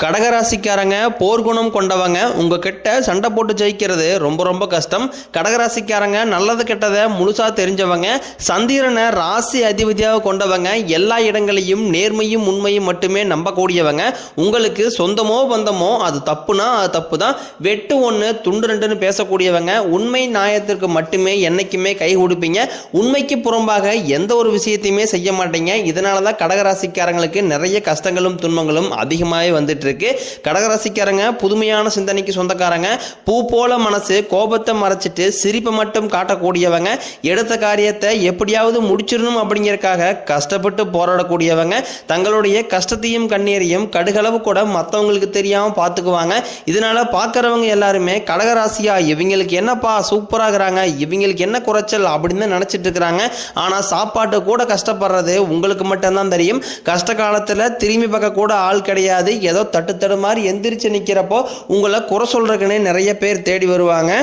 கடகராசிக்காரங்க போர்க்குணம் கொண்டவங்க. உங்ககிட்ட சண்டை போட்டு ஜெயிக்கிறது ரொம்ப ரொம்ப கஷ்டம். கடகராசிக்காரங்க நல்லது கெட்டதை முழுசாக தெரிஞ்சவங்க. சந்திரனை ராசி அதிபதியாக கொண்டவங்க. எல்லா இடங்களையும் நேர்மையும் உண்மையும் மட்டுமே நம்பக்கூடியவங்க. உங்களுக்கு சொந்தமோ பந்தமோ அது தப்புனா அது தப்பு தான். வெட்டு ஒன்று துண்டு ரெண்டுன்னு பேசக்கூடியவங்க. உண்மை நியாயத்திற்கு மட்டுமே என்னைக்குமே கை கொடுப்பீங்க. உண்மைக்கு புறம்பாக எந்த ஒரு விஷயத்தையுமே செய்ய மாட்டீங்க. இதனால தான் கடகராசிக்காரங்களுக்கு நிறைய கஷ்டங்களும் துன்பங்களும் அதிகமாகவே வந்துட்டு இருக்கு. கடகராசிக்காரங்க புதுமையான சிந்தனைக்கு சொந்தக்காரங்க. பூ போல மனசு, கோபத்தை மறைச்சிட்டு சிரிப்பை மட்டும் காட்டக்கூடியவங்க. எடுத்த காரியத்தை எப்படியாவது முடிச்சிடணும் அப்படிங்கறதுக்காக கஷ்டப்பட்டு போராடக்கூடியவங்க. தங்களுடைய கஷ்டத்தையும் கண்ணீரையும் கடுகளவு கூட மற்றவங்களுக்கு தெரியாம பார்த்துக்குவாங்க. இதனால பார்க்கறவங்க எல்லாருமே கடகராசியா இவங்களுக்கு என்னப்பா சூப்பராகிறாங்க, இவங்களுக்கு என்ன குறைச்சல் அப்படின்னு நினைச்சிட்டு இருக்கிறாங்க. ஆனா சாப்பாட்டு கூட கஷ்டப்படுறது உங்களுக்கு மட்டும்தான் தெரியும். கஷ்ட காலத்துல திரும்பி பார்க்க கூட ஆள் கிடையாது. ஏதோ தட்டு மாதிரி எந்திரிச்சு நிற்கிறப்போ உங்களை குறை சொல்றதுக்குன்னே நிறைய பேர் தேடி வருவாங்க.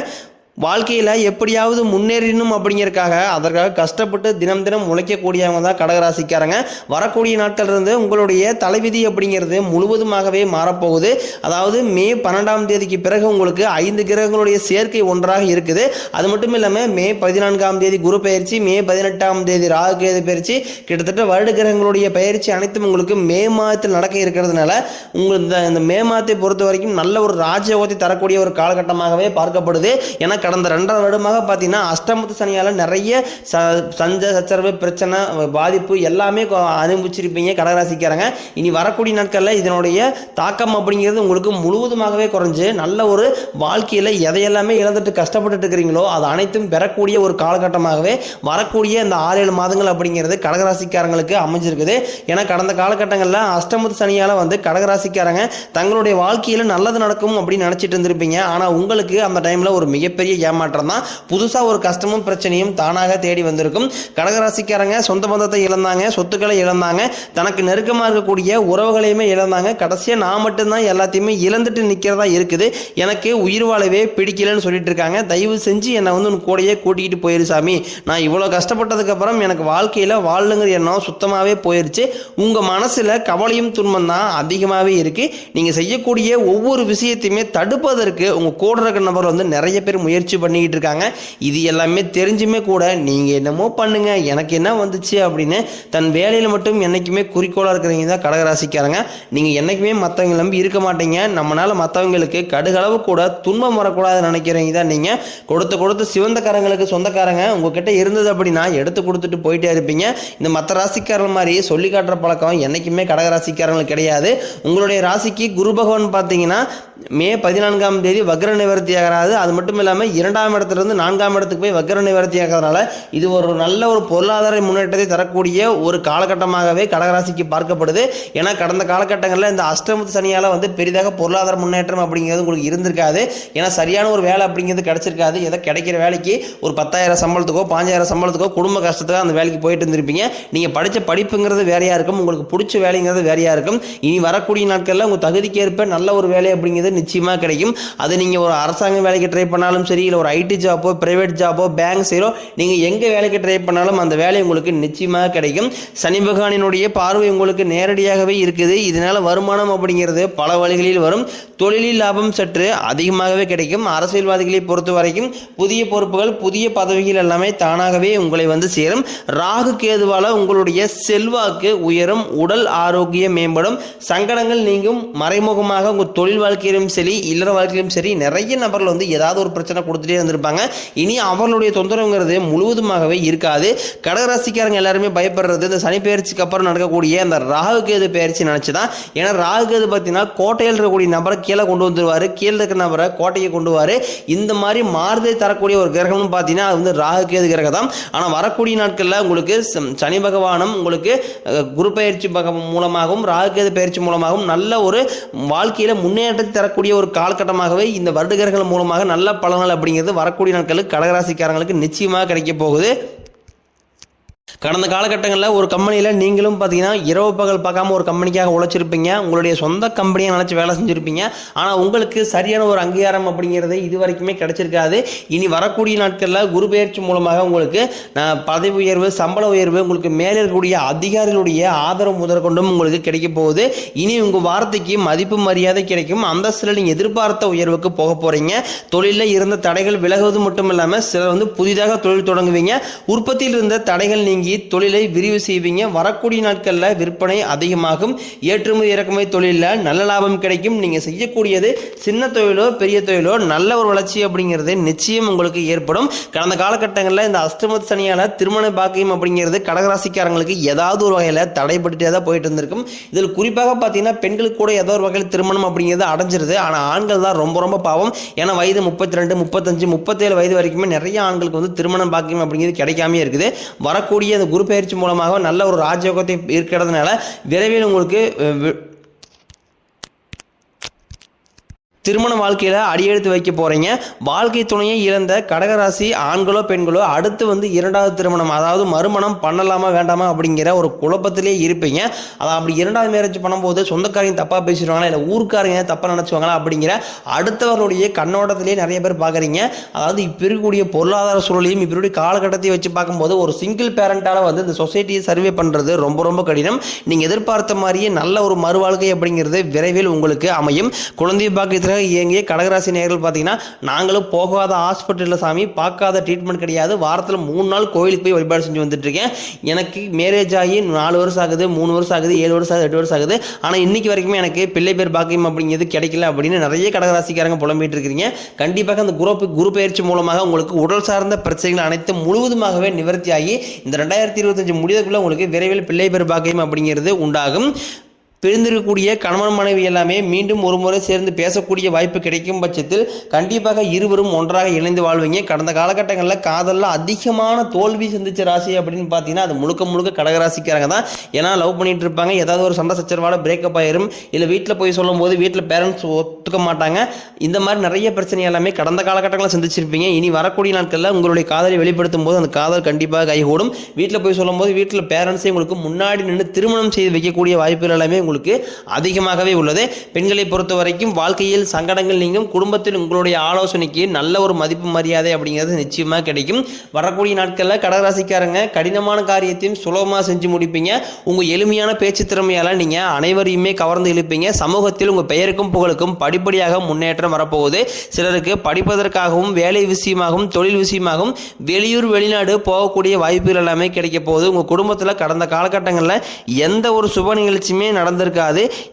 வாழ்க்கையில் எப்படியாவது முன்னேறணும் அப்படிங்கிறதுக்காக அதற்காக கஷ்டப்பட்டு தினம் தினம் உழைக்கக்கூடியவங்க தான் கடகராசிக்காரங்க. வரக்கூடிய நாட்கள் இருந்து உங்களுடைய தலைவிதி அப்படிங்கிறது முழுவதுமாகவே மாறப்போகுது. அதாவது மே 12ஆம் தேதிக்கு பிறகு உங்களுக்கு 5 கிரகங்களுடைய சேர்க்கை ஒன்றாக இருக்குது. அது மட்டும் இல்லாமல் மே 14ஆம் தேதி குரு பயிற்சி, மே 18ஆம் தேதி ராகு கேது பயிற்சி, கிட்டத்தட்ட வருட கிரகங்களுடைய பயிற்சி அனைத்தும் உங்களுக்கு மே மாதத்தில் நடக்க இருக்கிறதுனால உங்களுக்கு இந்த மே மாதத்தை பொறுத்த வரைக்கும் நல்ல ஒரு ராஜயோகத்தை தரக்கூடிய ஒரு காலகட்டமாகவே பார்க்கப்படுது. ஏன்னா கடந்த 2.5 வருடமாக பார்த்தீங்கன்னா அஷ்டமத்து சனியால் நிறைய சஞ்ச சச்சரவு பிரச்சனை பாதிப்பு எல்லாமே அனுபவிச்சிருப்பீங்க கடகராசிக்காரங்க. இனி வரக்கூடிய நாட்களில் இதனுடைய தாக்கம் அப்படிங்கிறது உங்களுக்கு முழுவதுமாகவே குறைஞ்சு நல்ல ஒரு வாழ்க்கையில் எதையெல்லாமே இழந்துட்டு கஷ்டப்பட்டு இருக்கிறீங்களோ அது அனைத்தும் பெறக்கூடிய ஒரு காலகட்டமாகவே வரக்கூடிய இந்த 6-7 மாதங்கள் அப்படிங்கிறது கடகராசிக்காரங்களுக்கு அமைஞ்சிருக்குது. ஏன்னா கடந்த காலகட்டங்களில் அஷ்டமத்து சனியால் கடகராசிக்காரங்க தங்களுடைய வாழ்க்கையில் நல்லது நடக்கும் அப்படின்னு நினச்சிட்டு இருந்திருப்பீங்க. ஆனால் உங்களுக்கு அந்த டைமில் ஒரு மிகப்பெரிய ஏமாற்றம் தான். புதுசாக ஒரு கஷ்டமும் பிரச்சனையும் தானாக தேடி வந்திருக்கும். கடகராசிக்காரங்க சொந்த பந்தத்தை இழந்தாங்க, சொத்துக்களை இழந்தாங்க, தனக்கு நெருக்கமாக இருக்கக்கூடிய உறவுகளையுமே இழந்தாங்க. கடைசியாக நான் மட்டும்தான் எல்லாத்தையுமே இழந்துட்டு நிற்கிறதா இருக்குது, எனக்கு உயிர் வாழவே பிடிக்கலன்னு சொல்லிட்டு இருக்காங்க. தயவு செஞ்சு என்னை உன் கூடையே கூட்டிகிட்டு போயிரு சாமி, நான் இவ்வளோ கஷ்டப்பட்டதுக்கப்புறம் எனக்கு வாழ்க்கையில் வாழணுங்கிற எண்ணம் சுத்தமாகவே போயிடுச்சு. உங்கள் மனசில் கவலையும் துன்பம் தான் அதிகமாகவே இருக்குது. நீங்கள் செய்யக்கூடிய ஒவ்வொரு விஷயத்தையுமே தடுப்பதற்கு உங்கள் கூட இருக்கிற நபர் நிறைய பேர் முயற்சி பண்ணிக்கிட்டு இருக்காங்க. இது எல்லாமே தெரிஞ்சுமே கூட நீங்க என்னமோ பண்ணுங்க எனக்கு என்ன வந்துச்சு அப்படின்னு தன் வேலையில மட்டும் என்னைக்குமே குறிக்கோளா இருக்கிறவங்க தான் கடகராசிக்காரங்க. நீங்க என்னைக்குமே மற்றவங்க நம்பி இருக்க மாட்டீங்க. நம்மளால மற்றவங்களுக்கு கடுகளவு கூட துன்பம் வரக்கூடாதுன்னு நினைக்கிறவங்க தான் நீங்க. கொடுத்து சிவந்த காரங்களுக்கு சொந்தக்காரங்க உங்ககிட்ட இருந்தது அப்படின்னா எடுத்து கொடுத்துட்டு போயிட்டே இருப்பீங்க. இந்த மற்ற ராசிக்காரர்கள் மாதிரி சொல்லி காட்டுற பழக்கம் என்னைக்குமே கடகராசிக்காரங்களுக்கு கிடையாது. உங்களுடைய ராசிக்கு குரு பகவான் பார்த்தீங்கன்னா மே 14ஆம் தேதி வக்ர நிவர்த்தி ஆகிறாது. அது மட்டும் இல்லாமல் 2ஆம் இடத்துலேருந்து 4ஆம் இடத்துக்கு போய் வக்ர நிவர்த்தி ஆகிறதுனால இது ஒரு நல்ல ஒரு பொருளாதார முன்னேற்றத்தை தரக்கூடிய ஒரு காலகட்டமாகவே கடகராசிக்கு பார்க்கப்படுது. ஏன்னா கடந்த காலகட்டங்களில் இந்த அஷ்டமத்து சனியால் பெரிதாக பொருளாதார முன்னேற்றம் அப்படிங்கிறது உங்களுக்கு இருந்திருக்காது. ஏன்னா சரியான ஒரு வேலை அப்படிங்கிறது கிடைச்சிருக்காது. ஏதோ கிடைக்கிற வேலைக்கு ஒரு 10,000 சம்பளத்துக்கோ 5,000 சம்பளத்துக்கோ குடும்ப கஷ்டத்துக்கோ அந்த வேலைக்கு போயிட்டு இருந்திருப்பீங்க. நீங்கள் படித்த படிப்புங்கிறது வேறையாக இருக்கும், உங்களுக்கு பிடிச்ச வேலைங்கிறது வேறையாக இருக்கும். இனி வரக்கூடிய நாட்களில் உங்கள் தகுதிக்கு ஏற்ப நல்ல ஒரு வேலை அப்படிங்கிறது நிச்சயமாக கிடைக்கும். அது நீங்கள் ஒரு அரசாங்க வேலைக்கு ட்ரை பண்ணாலும் சரி, இல்லை ஒரு ஐடி ஜாப்போ பிரைவேட் ஜாப்போ பேங்க் சைடோ நீங்கள் எங்கே வேலைக்கு ட்ரை பண்ணாலும் அந்த வேலை உங்களுக்கு நிச்சயமாக கிடைக்கும். சனி பகவானினுடைய பார்வை உங்களுக்கு நேரடியாகவே இருக்குது. இதனால வருமானம் அப்படிங்கிறது பல வழிகளில் வரும். தொழிலில் லாபம் சற்று அதிகமாகவே கிடைக்கும். அரசியல்வாதிகளை பொறுத்த வரைக்கும் புதிய பொறுப்புகள் புதிய பதவிகள் எல்லாமே தானாகவே உங்களை சேரும். ராகு கேதுவால உங்களுடைய செல்வாக்கு உயரும், உடல் ஆரோக்கியம் மேம்படும், சங்கடங்கள் நீங்கும். மறைமுகமாக உங்கள் தொழில் வாழ்க்கையிலும் சரி இல்லற வாழ்க்கையிலும் சரி நிறைய நபர்கள் ஏதாவது ஒரு பிரச்சனை கொடுத்துட்டே இருந்திருப்பாங்க. இனி அவர்களுடைய தொந்தரவுங்கிறது முழுவதுமாகவே இருக்காது. கடகராசிக்காரங்க எல்லாருமே பயப்படுறது இந்த சனி பயிற்சிக்கு அப்புறம் நடக்கக்கூடிய அந்த ராகு கேது பயிற்சி நினைச்சுதான். ஏன்னா ராகு கேது பார்த்தீங்கன்னா கோட்டையில் இருக்கக்கூடிய நபரை கீழே கொண்டு வந்துருவாரு, கீழே இருக்கிற நபரை கோட்டையை கொண்டு வருவாரு. இந்த மாதிரி மாறுதலை தரக்கூடிய ஒரு கிரகம்னு பார்த்தீங்கன்னா அது ராகு கேது கிரகம் தான். ஆனால் வரக்கூடிய நாட்களில் உங்களுக்கு சனி பகவானும் உங்களுக்கு குரு பயிற்சி மூலமாகவும் ராகு கேது பயிற்சி மூலமாகவும் நல்ல ஒரு வாழ்க்கையில் முன்னேற்றத்தை தரக்கூடிய ஒரு காலகட்டமாகவே இந்த வருட கிரகங்கள் மூலமாக நல்ல பலன்கள் அப்படிங்கிறது வரக்கூடிய நாட்களுக்கு கடகராசிக்காரங்களுக்கு நிச்சயமாக கிடைக்க போகுது. கடந்த காலகட்டங்களில் ஒரு கம்பெனியில் நீங்களும் பார்த்தீங்கன்னா இரவு பகல் பார்க்காம ஒரு கம்பெனிக்காக உழைச்சிருப்பீங்க, உங்களுடைய சொந்த கம்பெனியை நினச்சி வேலை செஞ்சுருப்பீங்க. ஆனால் உங்களுக்கு சரியான ஒரு அங்கீகாரம் அப்படிங்கிறது இது வரைக்குமே கிடைச்சிருக்காது. இனி வரக்கூடிய நாட்களில் குரு பெயர்ச்சி மூலமாக உங்களுக்கு பதவி உயர்வு, சம்பள உயர்வு, உங்களுக்கு மேலே இருக்கக்கூடிய அதிகாரிகளுடைய ஆதரவு முதற்கொண்டும் உங்களுக்கு கிடைக்க போகுது. இனி உங்கள் வார்த்தைக்கு மதிப்பு மரியாதை கிடைக்கும். அந்தஸ்தில் நீங்கள் எதிர்பார்த்த உயர்வுக்கு போக போகிறீங்க. தொழிலில் இருந்த தடைகள் விலகுவது மட்டும் இல்லாமல் சிலர் புதிதாக தொழில் தொடங்குவீங்க. உற்பத்தியில் இருந்த தடைகள் நீங்கி தொழிலை விரிவு செய்வீங்க. வரக்கூடிய நாட்களில் விற்பனை அதிகமாகும். ஏற்றுமதி இறக்குமதி தொழிலில் நல்ல லாபம் கிடைக்கும். நீங்க செய்யக்கூடியது சின்ன தொழிலோ பெரிய தொழிலோ நல்ல ஒரு வளர்ச்சி அப்படிங்கிறது நிச்சயம் உங்களுக்கு ஏற்படும். கடந்த காலகட்டங்களில் இந்த அஷ்டமத்து சனியால திருமண பாக்கியம் அப்படிங்கிறது கடகராசிக்காரங்களுக்கு ஏதாவது ஒரு வகையில் தடைபட்டுட்டே தான் போயிட்டு இருந்திருக்கும். இதில் குறிப்பாக பார்த்தீங்கன்னா பெண்களுக்கு கூட ஏதோ ஒரு வகையில் திருமணம் அப்படிங்கிறது அடைஞ்சிருது. ஆனால் ஆண்கள் தான் ரொம்ப ரொம்ப பாவம். ஏன்னா வயது 32, 35, 37 வயது வரைக்குமே நிறைய ஆண்களுக்கு திருமணம் பாக்கியம் அப்படிங்கிறது கிடைக்காமே இருக்குது. வரக்கூடிய குரு பயிற்சி மூலமாக நல்ல ஒரு ராஜயோகத்தை இருக்கிறதுனால விரைவில் உங்களுக்கு திருமண வாழ்க்கையில் அடியெடுத்து வைக்க போகிறீங்க. வாழ்க்கை துணையை இழந்த கடகராசி ஆண்களோ பெண்களோ அடுத்து இரண்டாவது திருமணம், அதாவது மறுமணம் பண்ணலாமா வேண்டாமா அப்படிங்கிற ஒரு குழப்பத்திலே இருப்பீங்க. அதை அப்படி இரண்டாவது மேரேஜ் பண்ணும்போது சொந்தக்காரங்க தப்பாக பேசிடுவாங்களா, இல்லை ஊருக்காரங்க தப்பாக நினச்சிவாங்களா அப்படிங்கிற அடுத்தவர்களுடைய கண்ணோட்டத்திலே நிறைய பேர் பார்க்குறீங்க. அதாவது இப்போ இருக்கக்கூடிய பொருளாதார சூழலையும் இப்போ காலகட்டத்தையும் வச்சு பார்க்கும்போது ஒரு சிங்கிள் பேரண்டால் இந்த சொசைட்டியை சர்வே பண்ணுறது ரொம்ப ரொம்ப கடினம். நீங்கள் எதிர்பார்த்த மாதிரியே நல்ல ஒரு மறுவாழ்க்கை அப்படிங்கிறது விரைவில் உங்களுக்கு அமையும். குழந்தை பாக்கியத்தில் இயங்கிய கடகராசி நேயர்கள் பார்த்தீங்கன்னா, நாங்களும் போகாத ஹாஸ்பிட்டலில் சாமி, பார்க்காத ட்ரீட்மெண்ட் கிடையாது, வாரத்தில் 3 நாள் கோயிலுக்கு போய் வழிபாடு செஞ்சு வந்துட்டு இருக்கேன். எனக்கு மேரேஜ் ஆகி 4 வருஷம் ஆகுது, 3 வருஷம் ஆகுது, 7 வருஷம் ஆகுது, 8 வருஷம் ஆகுது. ஆனால் இன்னைக்கு வரைக்குமே எனக்கு பிள்ளை பேர் பாக்கியம் அப்படிங்கிறது கிடைக்கல அப்படின்னு நிறைய கடகராசிக்காரங்க புலம்பிட்டு இருக்கிறீங்க. கண்டிப்பாக அந்த குரு பயிற்சி மூலமாக உங்களுக்கு உடல் சார்ந்த பிரச்சனைகள் அனைத்து முழுவதுமாகவே நிவர்த்தி ஆகி இந்த 2025 முடிவதற்குள்ள உங்களுக்கு விரைவில் பிள்ளை பேர் பாக்கியம் அப்படிங்கிறது உண்டாகும். பிரிந்திருக்கக்கூடிய கணவன் மனைவி எல்லாமே மீண்டும் ஒரு முறை சேர்ந்து பேசக்கூடிய வாய்ப்பு கிடைக்கும் பட்சத்தில் கண்டிப்பாக இருவரும் ஒன்றாக இணைந்து வாழ்வீங்க. கடந்த காலகட்டங்களில் காதலில் அதிகமான தோல்வி சந்திச்ச ராசி அப்படின்னு பார்த்தீங்கன்னா அது முழுக்க முழுக்க கடகராசிக்காரங்க தான். ஏன்னா லவ் பண்ணிட்டு இருப்பாங்க, ஏதாவது ஒரு சண்டை சச்சரவாட பிரேக்கப் ஆயிரும், இல்லை வீட்டில் போய் சொல்லும் போது வீட்டில் பேரண்ட்ஸ் ஒத்துக்க மாட்டாங்க. இந்த மாதிரி நிறைய பிரச்சனை எல்லாமே கடந்த காலகட்டங்களில் சந்திச்சிருப்பீங்க. இனி வரக்கூடிய நாட்களில் உங்களுடைய காதலை வெளிப்படுத்தும் போது அந்த காதல் கண்டிப்பாக கைகூடும். வீட்டில் போய் சொல்லும் போது வீட்டில் பேரண்ட்ஸே உங்களுக்கு முன்னாடி நின்று திருமணம் செய்து வைக்கக்கூடிய வாய்ப்புகள் எல்லாமே அதிகமாகவே உள்ளது. பெண்களை பொறுத்த வரைக்கும் வாழ்க்கையில் சங்கடங்கள் நீங்கும். குடும்பத்தில் உங்களுடைய ஆலோசனைக்கு நல்ல ஒரு மதிப்பு மரியாதை அப்படிங்கிறது நிச்சயமா கிடைக்கும். வரக்கூடிய நாட்களில் கடகராசிக்காரங்க கடினமான காரியத்தையும் சுலபமாக செஞ்சு முடிப்பீங்க. உங்க எளிமையான பேச்சு திறமையால நீங்க அனைவரையுமே கவர்ந்து இழுப்பீங்க. சமூகத்தில் உங்க பெயருக்கும் புகழுக்கும் படிப்படியாக முன்னேற்றம் வரப்போகுது. சிலருக்கு படிப்பதற்காகவும் வேலை விஷயமாகவும் தொழில் விஷயமாகவும் வெளியூர் வெளிநாடு போகக்கூடிய வாய்ப்புகள் எல்லாமே கிடைக்க போகுது. உங்க குடும்பத்தில் கடந்த காலகட்டங்களில் எந்த ஒரு சுப நிகழ்ச்சியுமே நடந்திருக்காது.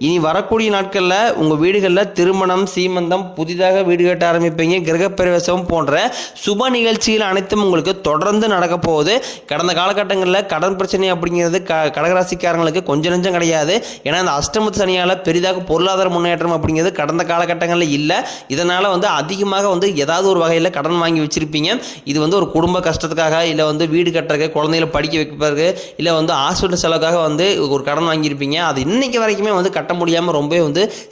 இனி வரக்கூடிய நாட்களில் உங்க வீடுகளில் திருமணம், சீமந்தம், புதிதாக வீடு கட்ட ஆரம்பிப்பீங்க, கிரகப்பிரவேசம் போன்ற சுப நிகழ்ச்சிகள் அனைத்தும் உங்களுக்கு தொடர்ந்து நடக்க போகுது. கடந்த காலகட்டங்களில் கடன் பிரச்சனை அப்படிங்கிறது கடகராசிக்காரங்களுக்கு கொஞ்சம் நெஞ்சம் கிடையாது. ஏன்னா இந்த அஷ்டமத்து சனியால் பெரிதாக பொருளாதார முன்னேற்றம் அப்படிங்கிறது கடந்த காலகட்டங்களில் இல்லை. இதனால அதிகமாக ஏதாவது ஒரு வகையில் கடன் வாங்கி வச்சிருப்பீங்க. இது ஒரு குடும்ப கஷ்டத்துக்காக, இல்லை வீடு கட்டுறதுக்கு, குழந்தைகளை படிக்க வைப்பதற்கு, இல்லை ஹாஸ்பிட்டல் செலவுக்காக ஒரு கடன் வாங்கியிருப்பீங்க. அது இன்னைக்கு வரைக்குமே கட்ட முடியாமல் ரொம்ப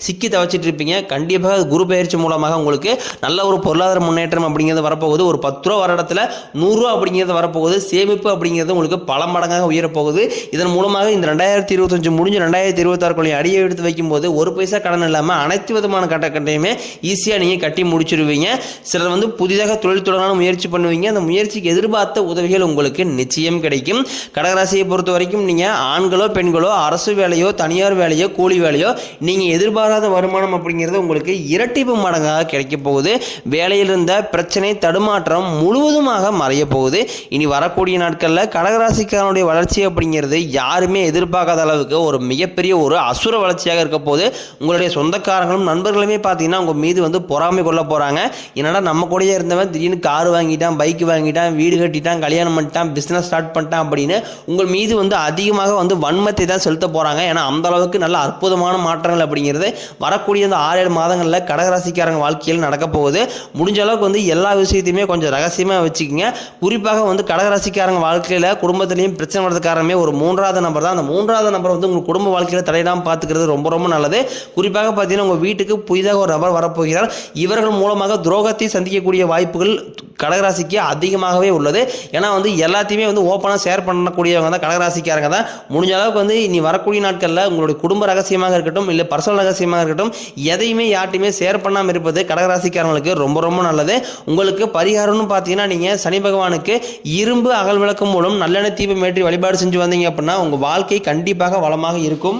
சிக்கி தவச்சிட்டு இருப்பீங்க. கண்டிப்பாக குரு பயிற்சி மூலமாக உங்களுக்கு நல்ல ஒரு பொருளாதார முன்னேற்றம் அப்படிங்கிறது வரப்போகுது. ஒரு 10 ரூபா வர இடத்துல 100 ரூபா அப்படிங்கிறது வரப்போகுது. சேமிப்பு அப்படிங்கிறது உங்களுக்கு பல மடங்காக உயரப்போகுது. இதன் மூலமாக இந்த 2025 முடிஞ்சு 2026 அடியை எடுத்து வைக்கும்போது ஒரு பைசா கடன் இல்லாமல் அனைத்து விதமான கட்டத்தையுமே ஈஸியாக நீங்கள் கட்டி முடிச்சிருவீங்க. சிலர் புதிதாக தொழில் தொடங்க முயற்சி பண்ணுவீங்க. அந்த முயற்சிக்கு எதிர்பார்த்த உதவிகள் உங்களுக்கு நிச்சயம் கிடைக்கும். கடகராசியை பொறுத்த வரைக்கும் நீங்கள் ஆண்களோ பெண்களோ அரசு வேலையோ தனியார் வேலையோ கூலி வேலையோ நீங்கள் எதிர்பாராத வருமானம் அப்படிங்கிறது உங்களுக்கு இரட்டிப்பு மடங்காக கிடைக்க போகுது. வேலையில் இருந்த பிரச்சனை தடுமாற்றம் முழுவதுமாக மறைய போகுது. இனி வரக்கூடிய நாட்களில் கடகராசிக்காரனுடைய வளர்ச்சி அப்படிங்கிறது யாருமே எதிர்பார்க்காத அளவுக்கு ஒரு மிகப்பெரிய ஒரு அசுர வளர்ச்சியாக இருக்க போது. உங்களுடைய சொந்தக்காரங்களும் நண்பர்களுமே பார்த்தீங்கன்னா உங்கள் மீது பொறாமை கொள்ள போகிறாங்க. என்னடா நம்ம கூடயே இருந்தவன் திடீர்னு கார் வாங்கிட்டான், பைக் வாங்கிட்டான், வீடு கட்டிட்டான், கல்யாணம் பண்ணிட்டான், பிஸ்னஸ் ஸ்டார்ட் பண்ணிட்டான் அப்படின்னு உங்கள் மீது அதிகமாக வன்மத்தை தான் செலுத்த போகிறாங்க. ஏன்னா அந்த அளவுக்கு நல்ல அற்புதமான மாற்றங்கள் அப்படிங்கிறது வரக்கூடிய அந்த 6-7 மாதங்களில் கடகராசிக்காரங்க வாழ்க்கையில் நடக்க போகுது. முடிஞ்ச அளவுக்கு எல்லா விஷயத்தையுமே கொஞ்சம் ரகசியமாக வச்சுக்கோங்க. குறிப்பாக கடகராசிக்காரங்க வாழ்க்கையில் குடும்பத்திலையும் பிரச்சனை வரது காரணமே ஒரு 3வது நபர் தான். அந்த 3வது நபர் உங்கள் குடும்ப வாழ்க்கையில் தடையிடாமல் பார்த்துக்கிறது ரொம்ப ரொம்ப நல்லது. குறிப்பாக பார்த்தீங்கன்னா உங்கள் வீட்டுக்கு புதிதாக ஒரு நபர் வரப்போகிறார். இவர்கள் மூலமாக துரோகத்தை சந்திக்கக்கூடிய வாய்ப்புகள் கடகராசிக்கு அதிகமாகவே உள்ளது. ஏன்னா வந்து எல்லாத்தையுமே வந்து ஓப்பனாக ஷேர் பண்ணக்கூடியவங்க தான் கடகராசிக்காரங்க தான். முடிஞ்ச அளவுக்கு வந்து இனி வரக்கூடிய நாட்களில் உங்களுடைய குடும்ப ரகசியமாக இருக்கட்டும், இல்லை பர்சனல் ரகசியமாக இருக்கட்டும், எதையுமே யார்ட்டையுமே ஷேர் பண்ணாமல் இருப்பது கடகராசிக்காரங்களுக்கு ரொம்ப ரொம்ப நல்லது. உங்களுக்கு பரிகாரம்னு பார்த்தீங்கன்னா நீங்கள் சனி பகவானுக்கு இரும்பு அகல் விளக்கு மூலம் நல்லெண்ணெய் தீபம் ஏற்றி வழிபாடு செஞ்சு வந்தீங்க அப்படின்னா உங்கள் வாழ்க்கை கண்டிப்பாக வளமாக இருக்கும்.